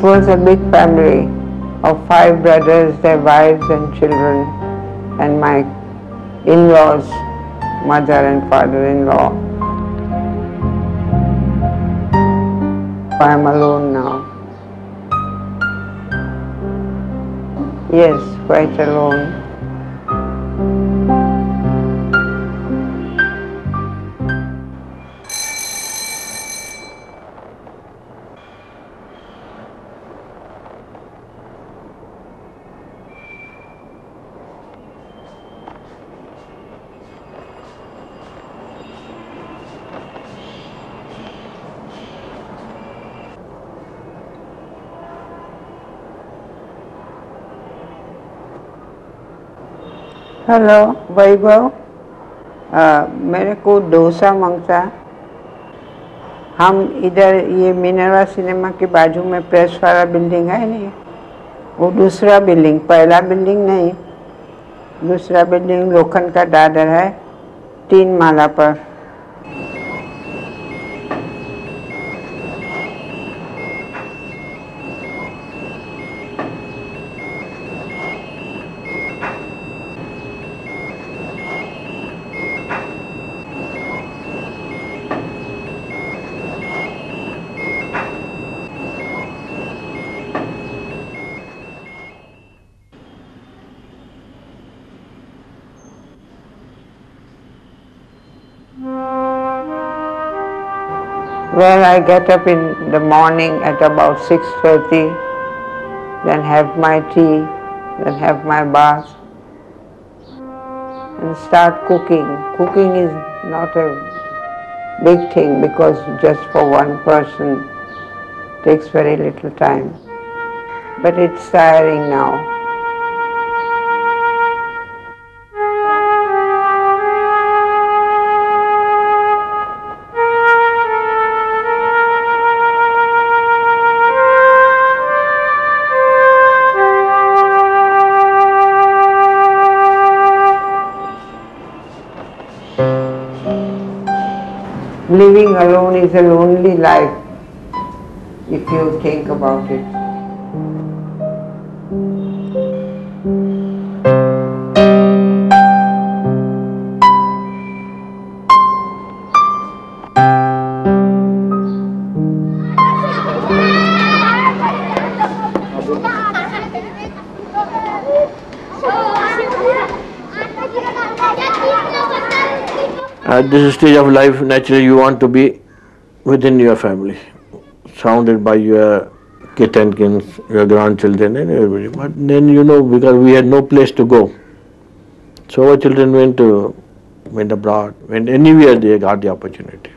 It was a big family of 5 brothers, their wives and children, and my in-laws, mother and father-in-law. I am alone now. Yes, quite alone. Hello Vaibhav, मेरे को डोसा मांगता। हम इधर ये Minerva cinema के बाजू में प्रेस वाला बिल्डिंग है नहीं, वो दूसरा बिल्डिंग, पहला बिल्डिंग नहीं, दूसरा बिल्डिंग लोखंड का दादर है, 3 माला पर। Well, I get up in the morning at about 6:30, then have my tea, then have my bath, and start cooking. Cooking is not a big thing because just for one person takes very little time. But it's tiring now. Living alone is a lonely life, if you think about it. At this stage of life, naturally you want to be within your family, surrounded by your kith and kin, your grandchildren and everybody. But then, because we had no place to go, so our children went abroad, went anywhere they got the opportunity.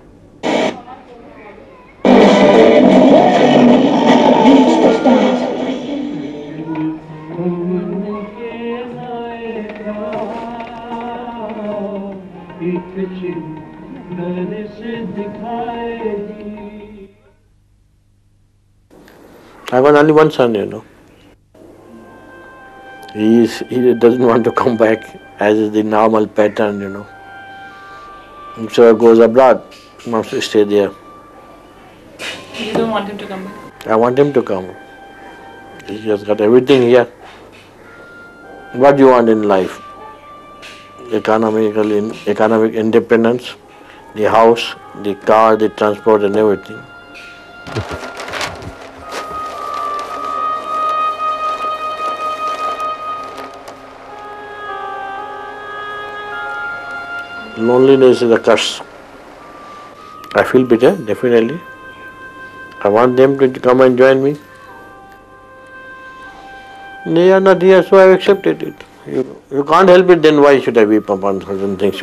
I have only one son, He doesn't want to come back, as is the normal pattern, So he goes abroad, wants to stay there. You don't want him to come back? I want him to come. He has got everything here. What do you want in life? Economic independence, the house, the car, the transport and everything. Loneliness is a curse. I feel bitter, definitely. I want them to come and join me. They are not here, so I have accepted it. You can't help it, then why should I weep upon certain things,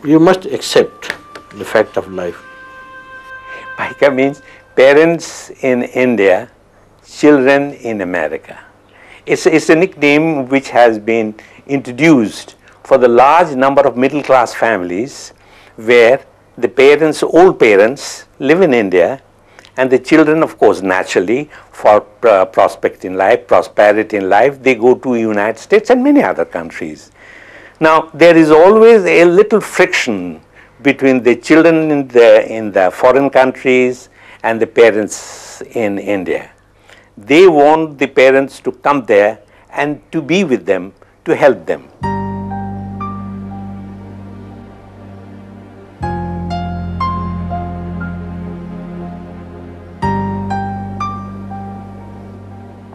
You must accept the fact of life. Paika means parents in India, children in America. It's a nickname which has been introduced for the large number of middle-class families where the parents, old parents, live in India, and the children, of course, naturally, for prosperity in life, they go to United States and many other countries. Now, there is always a little friction between the children in the foreign countries and the parents in India. They want the parents to come there and to be with them, to help them.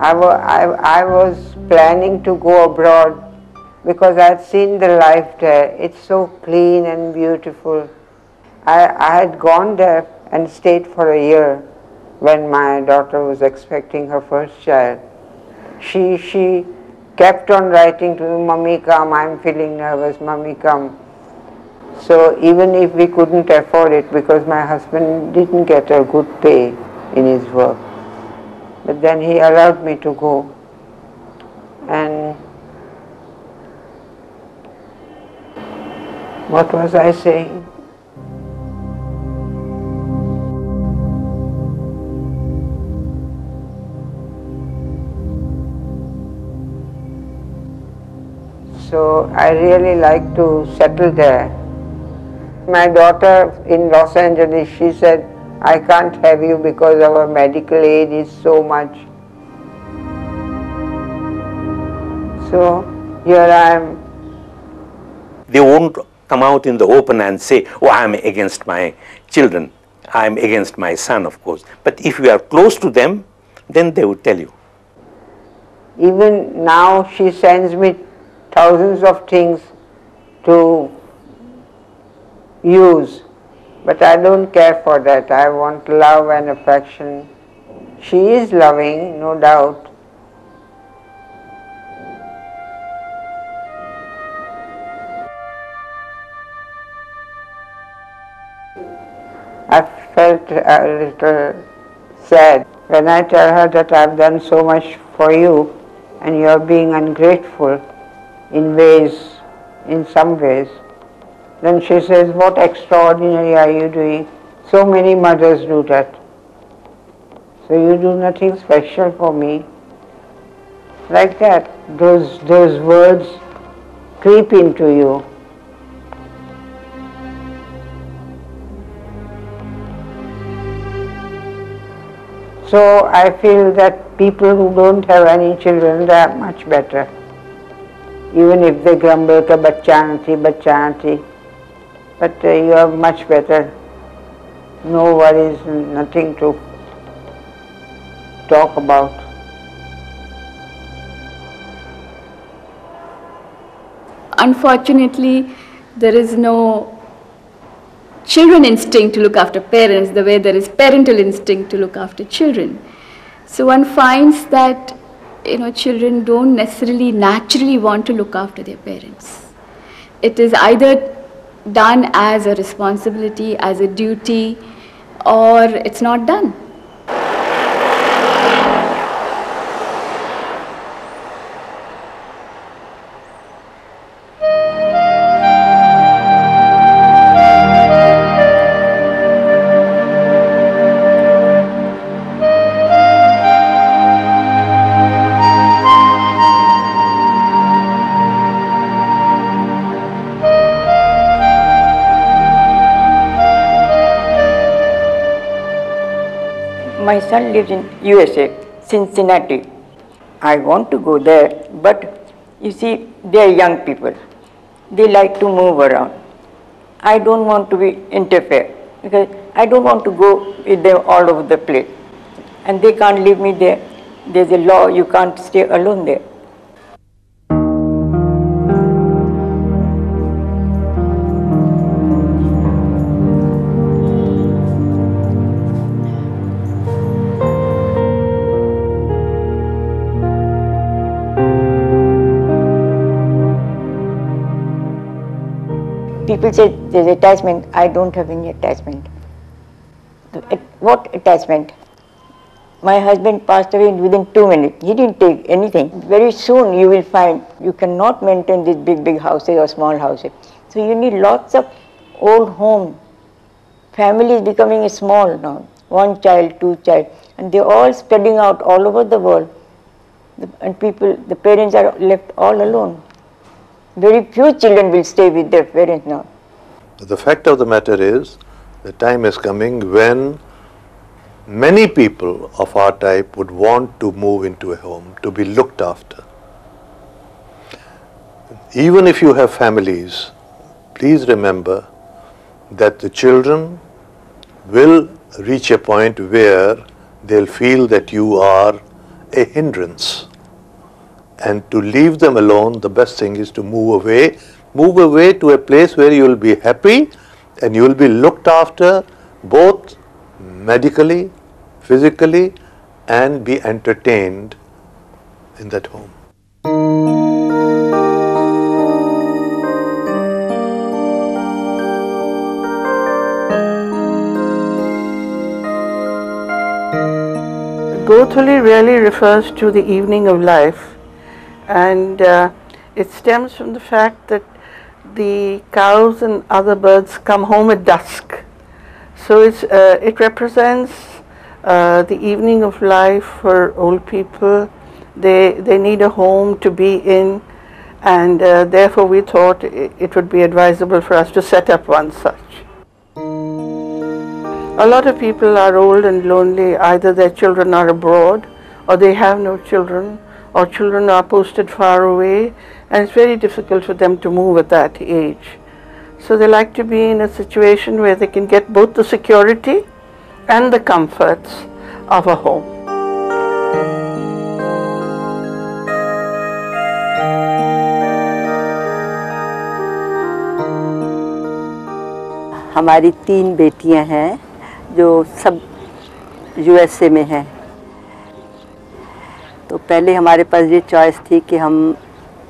I was planning to go abroad because I had seen the life there. It's so clean and beautiful. I had gone there and stayed for a year when my daughter was expecting her first child. She kept on writing to me, "Mummy, come, I'm feeling nervous, Mummy, come." So even if we couldn't afford it, because my husband didn't get a good pay in his work, but then he allowed me to go. And what was I saying? So I really like to settle there. My daughter in Los Angeles, she said, "I can't have you because our medical aid is so much." So here I am. They won't come out in the open and say, "Oh, I'm against my children, I'm against my son," of course. But if you are close to them, then they would tell you. Even now she sends me thousands of things to use, but I don't care for that. I want love and affection. She is loving, no doubt. I felt a little sad when I tell her that I've done so much for you and you're being ungrateful in some ways. Then she says, "What extraordinary are you doing? So many mothers do that. So you do nothing special for me." Like that, those words creep into you. So I feel that people who don't have any children, they are much better. Even if they grumble, "Ka bachcha nathi," but you are much better. No worries, nothing to talk about. Unfortunately, there is no children instinct to look after parents the way there is parental instinct to look after children. So one finds that children don't necessarily naturally want to look after their parents. It is either done as a responsibility, as a duty, or it's not done. My son lives in USA, Cincinnati. I want to go there, but you see, they are young people. They like to move around. I don't want to interfere because I don't want to go with them all over the place. And they can't leave me there. There's a law, you can't stay alone there. People say there's attachment. I don't have any attachment. What attachment? My husband passed away within 2 minutes. He didn't take anything. Very soon you will find you cannot maintain these big houses or small houses. So you need lots of old home. Family is becoming small now. 1 child, 2 child. And they're all spreading out all over the world. And the parents are left all alone. Very few children will stay with their parents now. The fact of the matter is, the time is coming when Many people of our type would want to move into a home, to be looked after. Even if you have families, please remember that the children will reach a point where they'll feel that you are a hindrance. And to leave them alone, the best thing is to move away to a place where you will be happy and you will be looked after both medically, physically, and be entertained in that home. Gothuli really refers to the evening of life, and it stems from the fact that the cows and other birds come home at dusk. So it represents the evening of life for old people. They need a home to be in, and therefore we thought it would be advisable for us to set up one such. A lot of people are old and lonely. Either their children are abroad, or they have no children, or children are posted far away, and it's very difficult for them to move at that age. So they like to be in a situation where they can get both the security and the comforts of a home. हमारी 3 बेटियां हैं जो सब USA में हैं। तो पहले हमारे पास ये चॉइस थी कि हम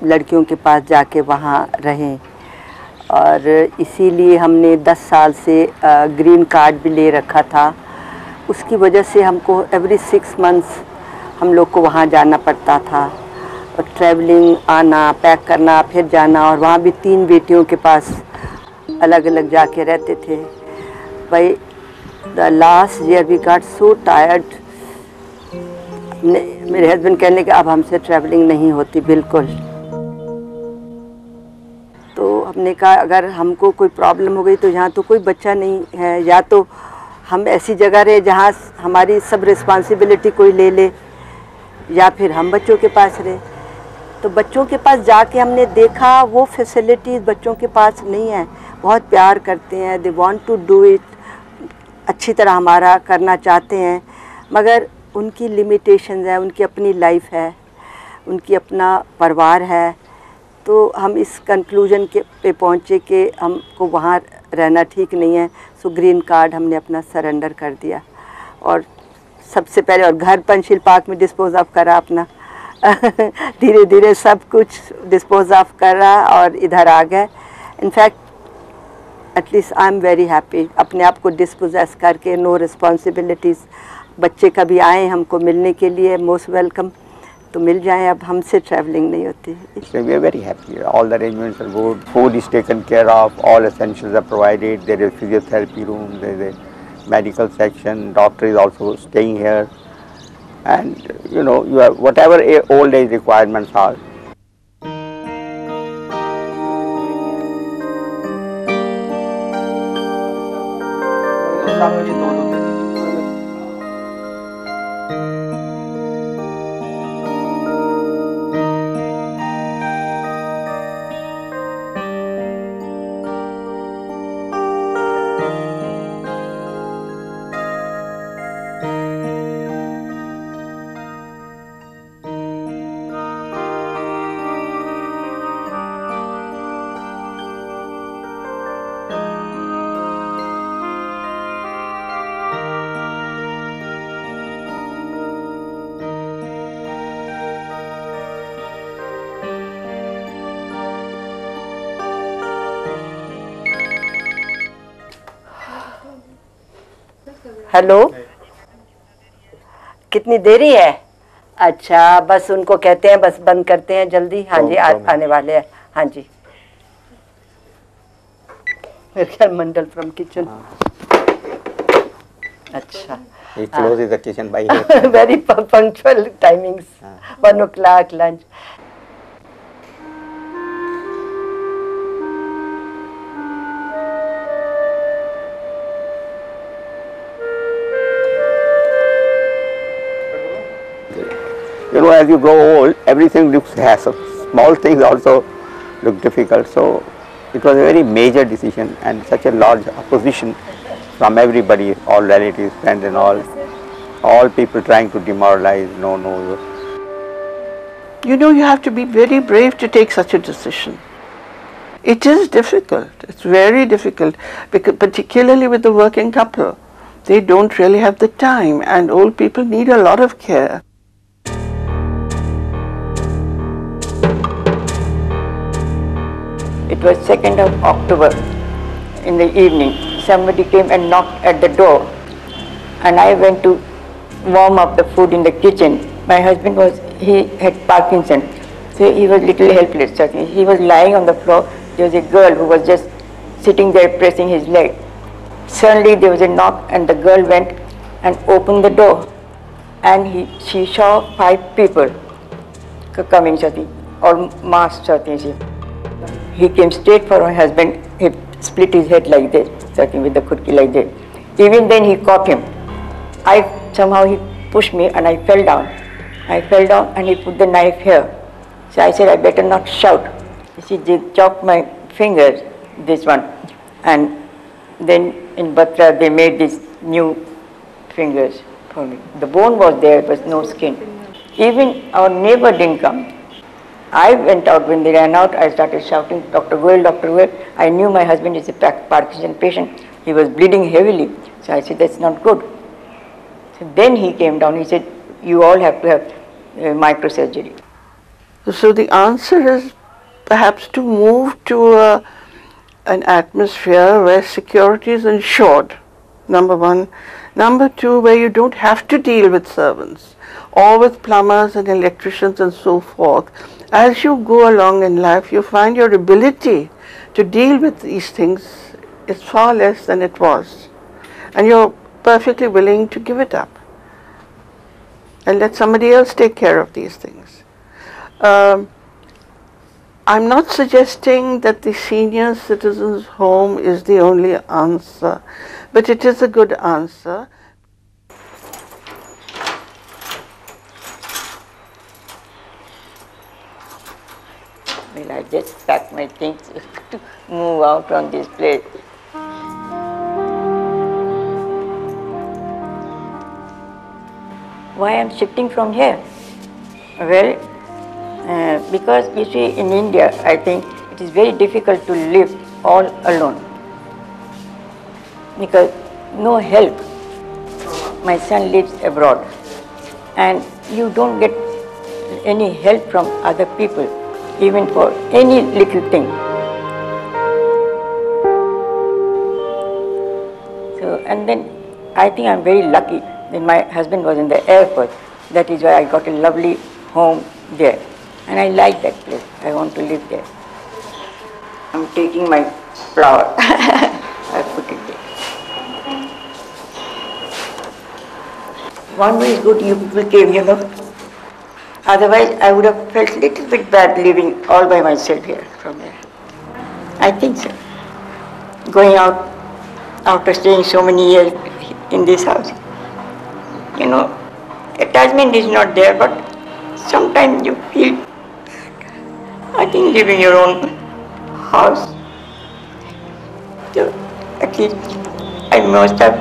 लड़कियों के पास जाके वहाँ रहें, और इसीलिए हमने 10 साल से ग्रीन कार्ड भी ले रखा था। उसकी वजह से हमको एवरी 6 मंथ्स हम लोग को वहाँ जाना पड़ता था, और ट्रैवलिंग, आना, पैक करना, फिर जाना, और वहाँ भी 3 बेटियों के पास अलग अलग जाके रहते थे। भाई the last year we got so tired. मेरे हस्बैंड कहने के अब हमसे ट्रैवलिंग नहीं होती बिल्कुल। तो हमने कहा अगर हमको कोई प्रॉब्लम हो गई तो यहाँ तो कोई बच्चा नहीं है, या तो हम ऐसी जगह रहे जहाँ हमारी सब रिस्पॉन्सिबिलिटी कोई ले ले, या फिर हम बच्चों के पास रहे। तो बच्चों के पास जाके हमने देखा वो फैसिलिटीज़ बच्चों के पास नहीं है। बहुत प्यार करते हैं, they want to do it, अच्छी तरह हमारा करना चाहते हैं, मगर उनकी लिमिटेशंस है, उनकी अपनी लाइफ है, उनकी अपना परिवार है। तो हम इस कंक्लूजन पे पहुँचे कि हमको वहाँ रहना ठीक नहीं है। सो ग्रीन कार्ड हमने अपना सरेंडर कर दिया, और सबसे पहले और घर पंचशील पार्क में डिस्पोज ऑफ करा अपना धीरे धीरे सब कुछ डिस्पोज ऑफ करा और इधर आ गए। In fact at least I am very happy अपने आप को डिस्पोजेस करके, नो रिस्पॉन्सिबिलिटीज़। बच्चे कभी आए हमको मिलने के लिए, मोस्ट वेलकम, तो मिल जाएं। अब हमसे ट्रैवलिंग नहीं होती। We are very happy. All the arrangements are good. Food is taken care of. All essentials are provided. There is physiotherapy room. There is a medical section. Doctor is also staying here. And you know, you have whatever old age requirements are. Hello, कितनी देरी है? अच्छा, बस उनको कहते हैं बस बंद करते हैं जल्दी। हाँ जी, आने वाले हैं। हाँ जी, मेरे ख्याल मंडल फ्रॉम किचन। अच्छा, He closes the kitchen by 8. very punctual timings. 1 o'clock lunch. You know, as you grow old, everything looks hassle. Small things also look difficult. So it was a very major decision and such a large opposition from everybody, all relatives, friends and all people trying to demoralize, no. You know, you have to be very brave to take such a decision. It is difficult. It's very difficult, because particularly with the working couple. They don't really have the time, and old people need a lot of care. It was 2nd of October in the evening. Somebody came and knocked at the door, and I went to warm up the food in the kitchen. My husband he had Parkinson, so he was little helpless. He was lying on the floor. There was a girl who was just sitting there pressing his leg. Suddenly there was a knock, and the girl went and opened the door, and she saw 5 people coming, or masked. He came straight for my husband. He split his head like this, with the khudki like this. Even then he caught him. Somehow he pushed me and I fell down. And he put the knife here. So I said, I better not shout. You see, they chopped my fingers, this one. And then in Batra they made these new fingers for me. The bone was there, but no skin. Even our neighbor didn't come. I went out. When they ran out, I started shouting, Dr. Goel, Dr. Goel. I knew my husband is a Parkinson patient. He was bleeding heavily. So I said, that's not good. So then he came down. He said, you all have to have microsurgery. So the answer is perhaps to move to an atmosphere where security is ensured, number one. Number two, where you don't have to deal with servants or with plumbers and electricians and so forth. As you go along in life, you find your ability to deal with these things is far less than it was. And you're perfectly willing to give it up and let somebody else take care of these things. I'm not suggesting that the senior citizens' home is the only answer, but it is a good answer. Well, I just packed my things to move out from this place. Why I'm shifting from here? Well, because you see, in India, I think it is very difficult to live all alone. Because no help. My son lives abroad, and you don't get any help from other people, even for any little thing. So, and then I think I'm very lucky that my husband was in the Air Force. That is why I got a lovely home there. And I like that place. I want to live there. I'm taking my flower. I put it there. One way is good, you people came, you know. Otherwise, I would have felt a little bit bad living all by myself here from here. I think so. Going out after staying so many years in this house. You know, attachment is not there, but sometimes you feel, I think, living your own house. So at least I must have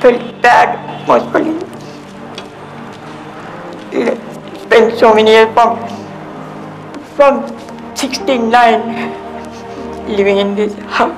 felt bad, mostly. Spent so many years from 69 living in this house.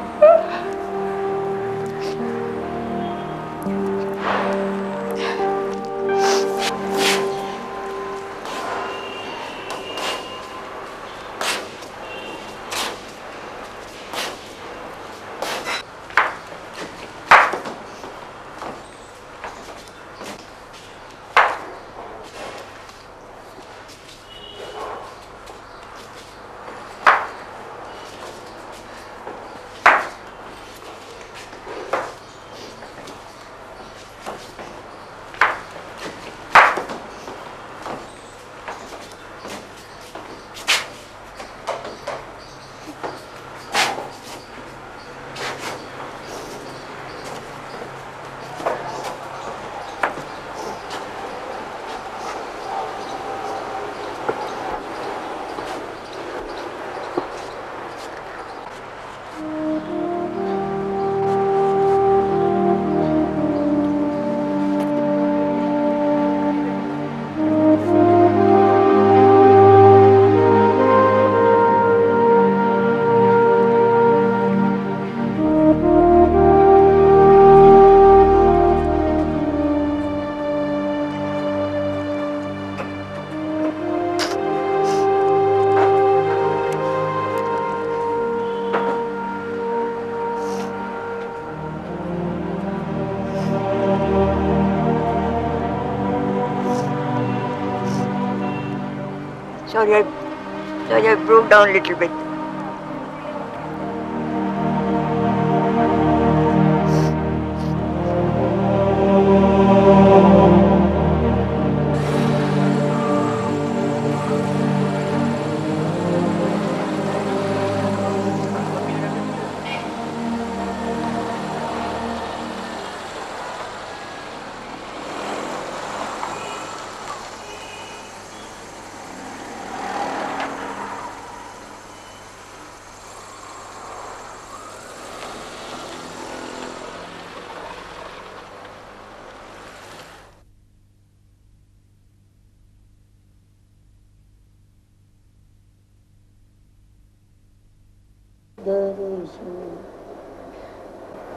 Sorry, I broke down a little bit.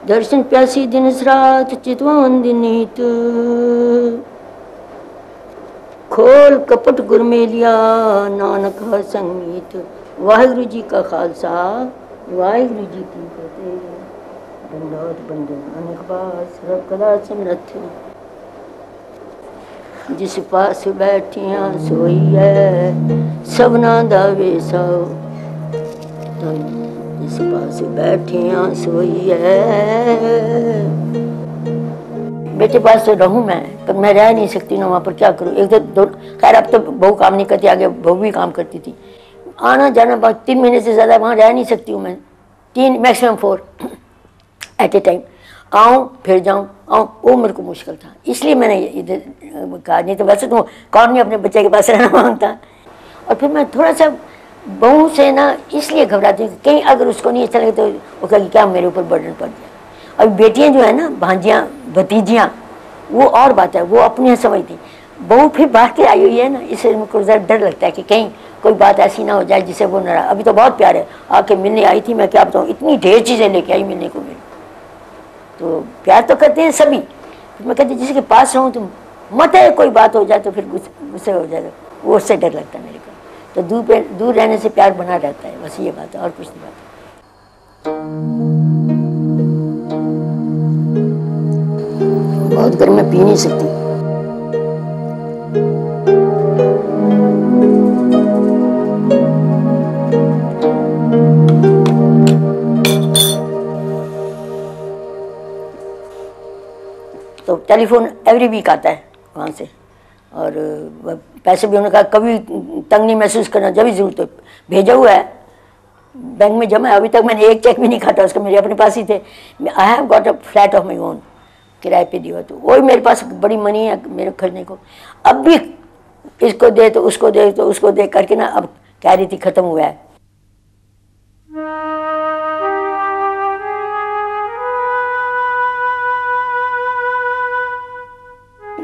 दर्शन प्यासी दिन रात चितवान दिनीत खोल कपट गुरमेलिया नानक संगीत। वाहिगुरु जी का खालसा वाहिगुरु जी की फतेह। दंडोत बंदन अनेक बार सर्व कला समर्थ। जिस पास बैठिया सोई है सबना दा वेसा। जिस पास बैठिया सोई है। बेटे पास तो रहूं मैं, पर मैं रह नहीं सकती ना वहाँ पर, क्या करूँ। एक दो खैर अब तो बहू काम नहीं करती, आगे बहू भी काम करती थी। आना जाना बात 3 महीने से ज़्यादा वहाँ रह नहीं सकती हूँ मैं। 3 मैक्सिमम 4 एट ए टाइम। आऊँ फिर जाऊँ आऊँ, वो मेरे को मुश्किल था, इसलिए मैंने इधर कहा। नहीं तो वैसे तो कौन नहीं अपने बच्चे के पास रहना मांगता। और फिर मैं थोड़ा सा बहू से ना इसलिए घबराती हूँ, कहीं अगर उसको नहीं अच्छा लगे तो वो कहेगी क्या मेरे ऊपर बर्डन पड़ गया। और बेटियाँ जो है ना, भांजियाँ भतीजियाँ, वो और बात है, वो अपनी समझती। बहू फिर बाहर के आई हुई है ना, इससे मुझको ज़रा डर लगता है कि कहीं कोई बात ऐसी ना हो जाए जिससे वो नाराज। अभी तो बहुत प्यार है, आके मिलने आई थी, मैं क्या बताऊँ, इतनी ढेर चीज़ें लेके आई मिलने को मेरे। तो प्यार तो करते हैं सभी। मैं कहती जिसके के पास रहूँ तो मत है कोई बात हो जाए तो फिर गुस्से हो जाएगा, वो उससे डर लगता है मेरे को। तो दूर रहने से प्यार बना रहता है, बस ये बात है और कुछ नहीं बात। बहुत गर्म में पी नहीं सकती। तो टेलीफोन एवरी वीक आता है वहाँ से, और पैसे भी उन्होंने कहा कभी तंग नहीं महसूस करना, जब भी जरूरत हो। भेजा हुआ है, बैंक में जमा है, अभी तक मैंने एक चेक भी नहीं काटा उसका, मेरे अपने पास ही थे। I have got a flat of my own, किराए पे दिया, तो वही मेरे पास बड़ी मनी है मेरे खरीदने को। अब भी इसको दे तो उसको दे तो उसको दे करके ना, अब कह रही थी खत्म हुआ है।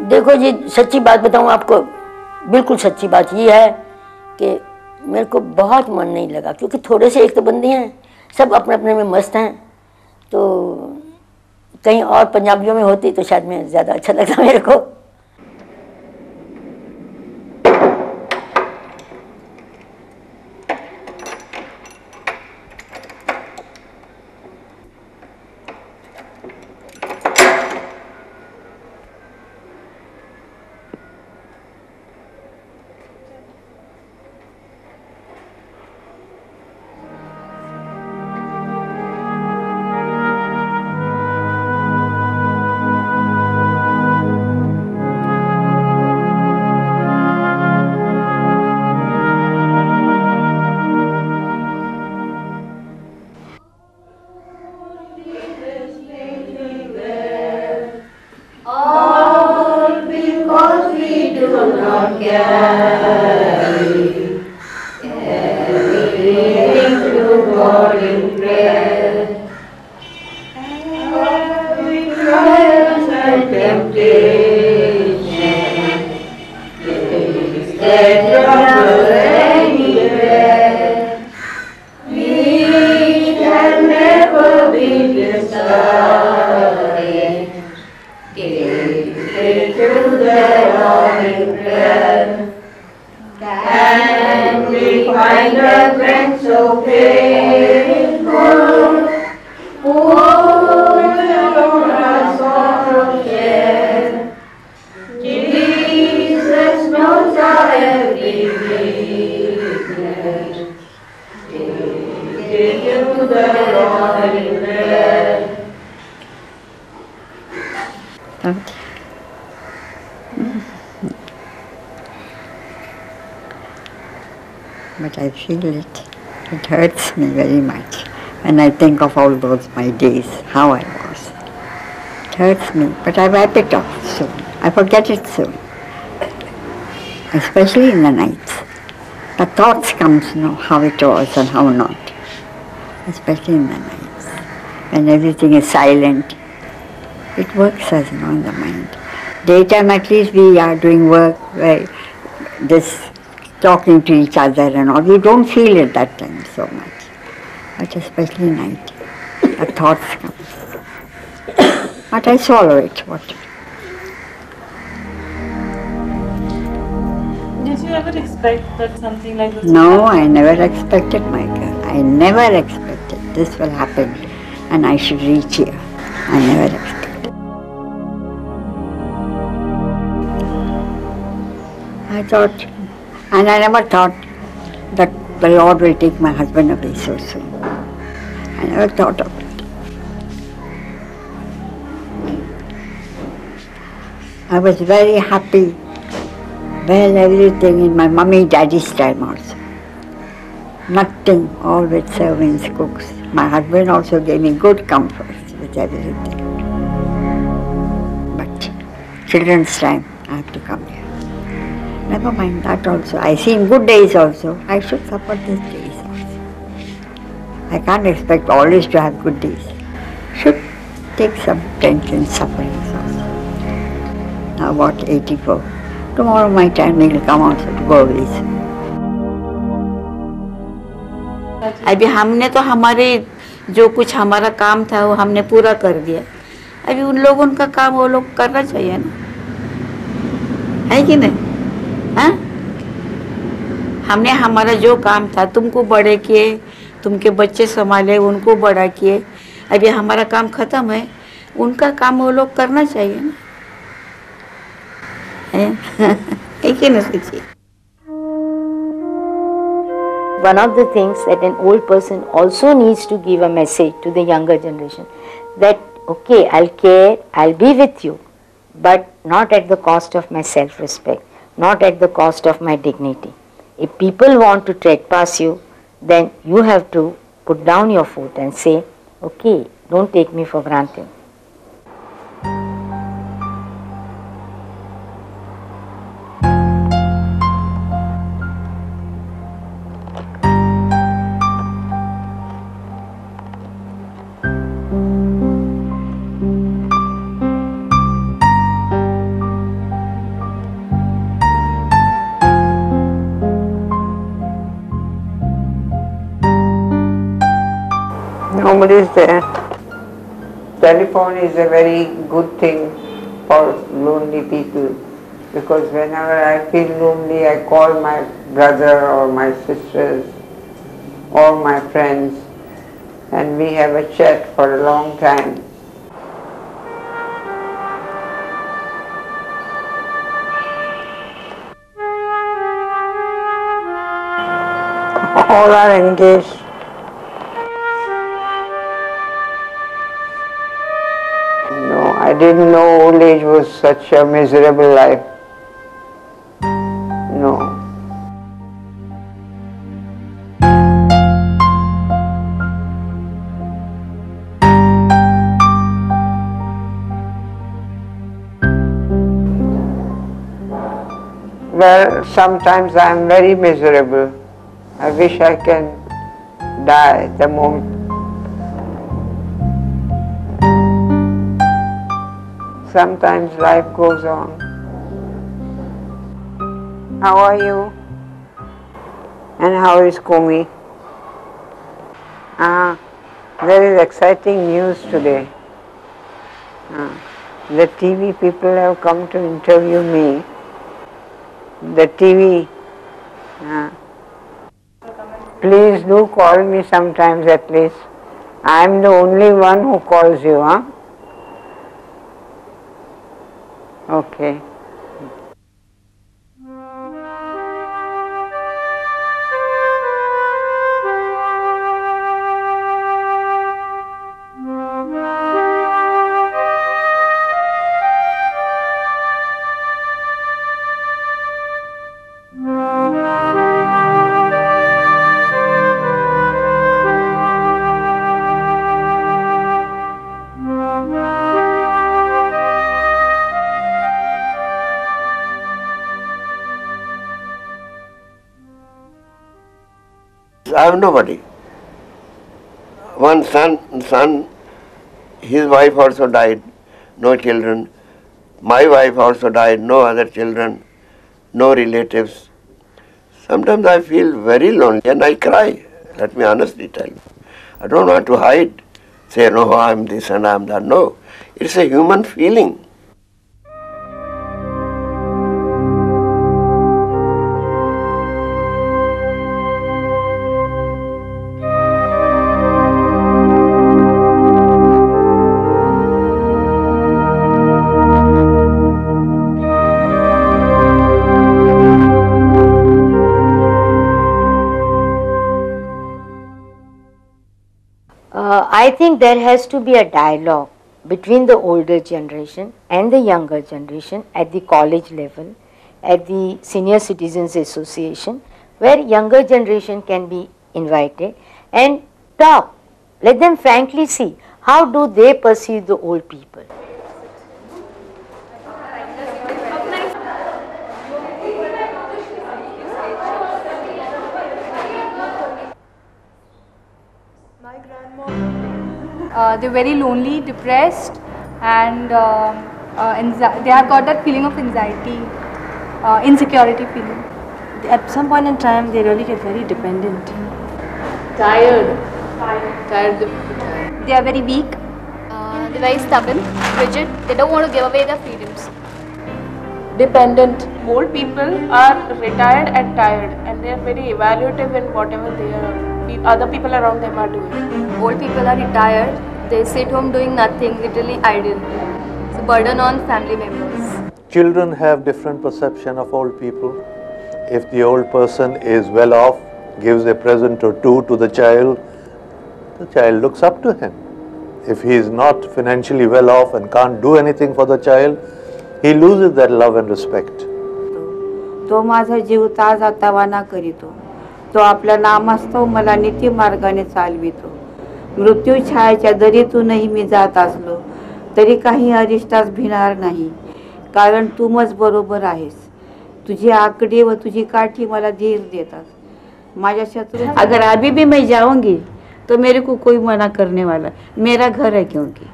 देखो जी, सच्ची बात बताऊं आपको, बिल्कुल सच्ची बात ये है कि मेरे को बहुत मन नहीं लगा, क्योंकि थोड़े से एक तो बंदे हैं, सब अपने अपने में मस्त हैं। तो कहीं और पंजाबियों में होती तो शायद मैं ज़्यादा अच्छा लगता मेरे को। Jesus knows our every way. but I feel it. It hurts me very much when I think of all those my days, how I was. It hurts me, but I wipe it off soon. I forget it soon, especially in the nights. The thoughts come to know how it was and how not, especially in the nights, when everything is silent. It works as in the mind. Daytime at least we are doing work, this talking to each other and all. You don't feel it that time so much. But especially night, the thoughts come. But I swallow it. What? Did you ever expect that something like this? No, I never expected, my girl. I never expected this will happen and I should reach here. I never expected. I thought, and I never thought that the Lord will take my husband away so soon. I never thought of it. I was very happy. Well, everything in my mummy, daddy's time also. Nothing, all with servants, cooks. My husband also gave me good comfort with everything. But children's time, I have to come here. Never mind that also. I see in good days also. I should suffer these days also. I can't expect always to have good days. Should take some tension, sufferings also. Now what, 84. Tomorrow my time will come also to go away. अभी हमने तो हमारे जो कुछ हमारा काम था वो हमने पूरा कर दिया. अभी उन लोगों का काम वो लोग करना चाहिए ना, है कि नहीं? हाँ? हमने हमारा जो काम था तुमको बड़े किए, तुमके बच्चे संभाले, उनको बड़ा किए. अभी हमारा काम खत्म है, उनका काम वो लोग करना चाहिए ना, है कि नहीं सोचिए? One of the things that an old person also needs to give a message to the younger generation, that okay, I'll care, I'll be with you, but not at the cost of my self-respect, not at the cost of my dignity. If people want to trespass you, then you have to put down your foot and say, okay, don't take me for granted. Nobody is there. Telephone is a very good thing for lonely people, because whenever I feel lonely, I call my brother or my sisters or my friends, and we have a chat for a long time. All are engaged. No, I didn't know old age was such a miserable life. No. Well, sometimes I am very miserable. I wish I can die the moment. Sometimes life goes on. How are you? And how is Kumi? There is exciting news today. The TV people have come to interview me. The TV. Please do call me sometimes at least. I am the only one who calls you, huh? Okay. I have nobody. One son, his wife also died, no children. My wife also died, no other children, no relatives. Sometimes I feel very lonely and I cry. Let me honestly tell you. I don't want to hide, say, no, I'm this and I'm that. No, it's a human feeling. I think there has to be a dialogue between the older generation and the younger generation at the college level, at the Senior Citizens Association, where younger generation can be invited and talk. Let them frankly see how do they perceive the old people. They're very lonely, depressed, and they have got that feeling of anxiety, insecurity feeling. At some point in time, they really get very dependent. Tired. They are very weak. They're very stubborn, rigid. They don't want to give away their freedoms. Dependent. Old people are retired and tired, and they are very evaluative in whatever other people around them are doing. Old people are retired. They sit home doing nothing, literally idle. It's a burden on family members. Children have different perception of old people. If the old person is well off, gives a present or two to the child looks up to him. If he is not financially well off and can't do anything for the child, he loses that love and respect. तो माझा जीव ताजा तवाना करीतो, तो आपल्या नामास्तव मला नित्य मार्गाने चालवितो. मृत्यू छायेच्या दरीतूनही मी जात असलो तरी काही अरिष्टास भिणार नाही, कारण तू मज बरोबर आहेस. तुझी आकडी व तुझी काठी मला धीर देतात. माझ्या शत्रु अगर अभी भी मैं जाऊंगी तो मेरे को कोई मना करने वाला, मेरा घर है, क्योंकि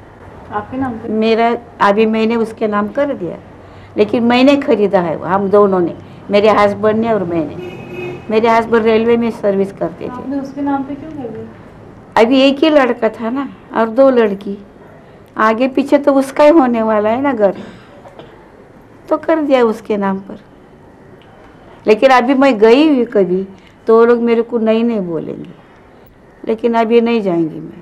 आपके नाम पे? मेरा अभी मैंने उसके नाम कर दिया, लेकिन मैंने खरीदा है, हम दोनों ने, मेरे हस्बैंड ने और मैंने. मेरे हस्बैंड रेलवे में सर्विस करते थे. आपने उसके नाम पे क्यों कर दिया? अभी एक ही लड़का था ना और दो लड़की, आगे पीछे तो उसका ही होने वाला है ना घर, तो कर दिया उसके नाम पर. लेकिन अभी मैं गई हुई कभी तो वो लोग मेरे को नहीं बोलेंगे, लेकिन अभी नहीं जाएंगी मैं.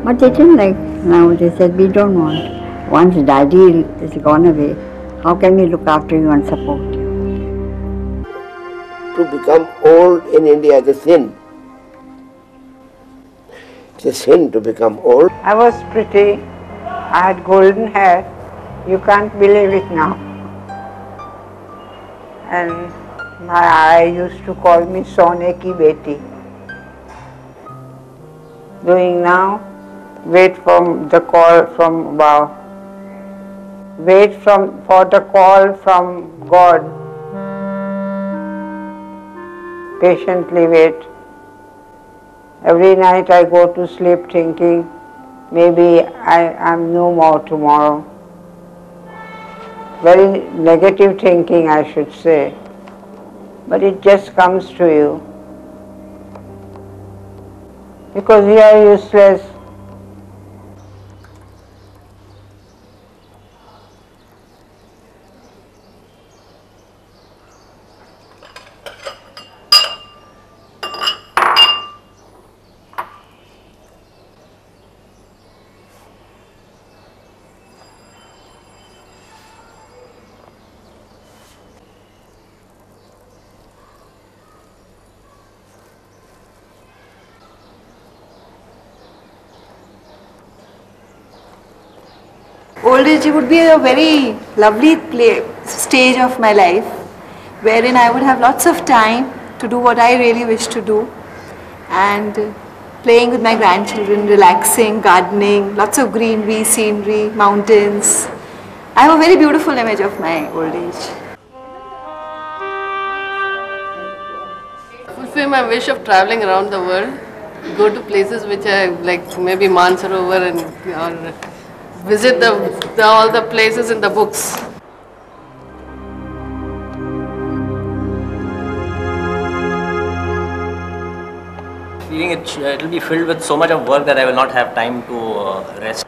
But they didn't like now. They said, we don't want. Once daddy is gone away, how can we look after you and support you? To become old in India is a sin. It's a sin to become old. I was pretty. I had golden hair. You can't believe it now. And my eye used to call me Sone ki beti. Doing now, wait for the call from above. Wait for the call from God. Patiently wait. Every night I go to sleep thinking, maybe I am no more tomorrow. Very negative thinking, I should say. But it just comes to you. Because you are useless. Old age would be a very lovely stage of my life, wherein I would have lots of time to do what I really wish to do, and playing with my grandchildren, relaxing, gardening, lots of greenery, scenery, mountains. I have a very beautiful image of my old age. Fulfill my wish of traveling around the world, go to places which I like, maybe Mansarovar, and or visit all the places in the books. Feeling it will be filled with so much of work that I will not have time to rest.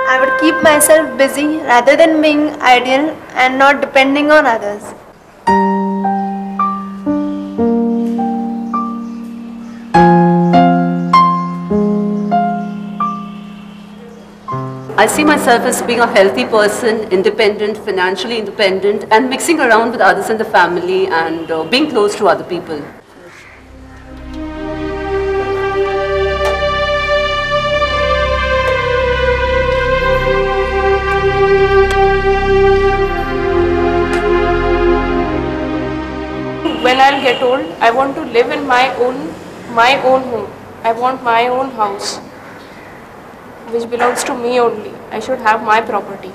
I would keep myself busy rather than being ideal and not depending on others. I see myself as being a healthy person, independent, financially independent, and mixing around with others in the family and being close to other people. When I'll get old, I want to live in my own home. I want my own house, which belongs to me only. I should have my property.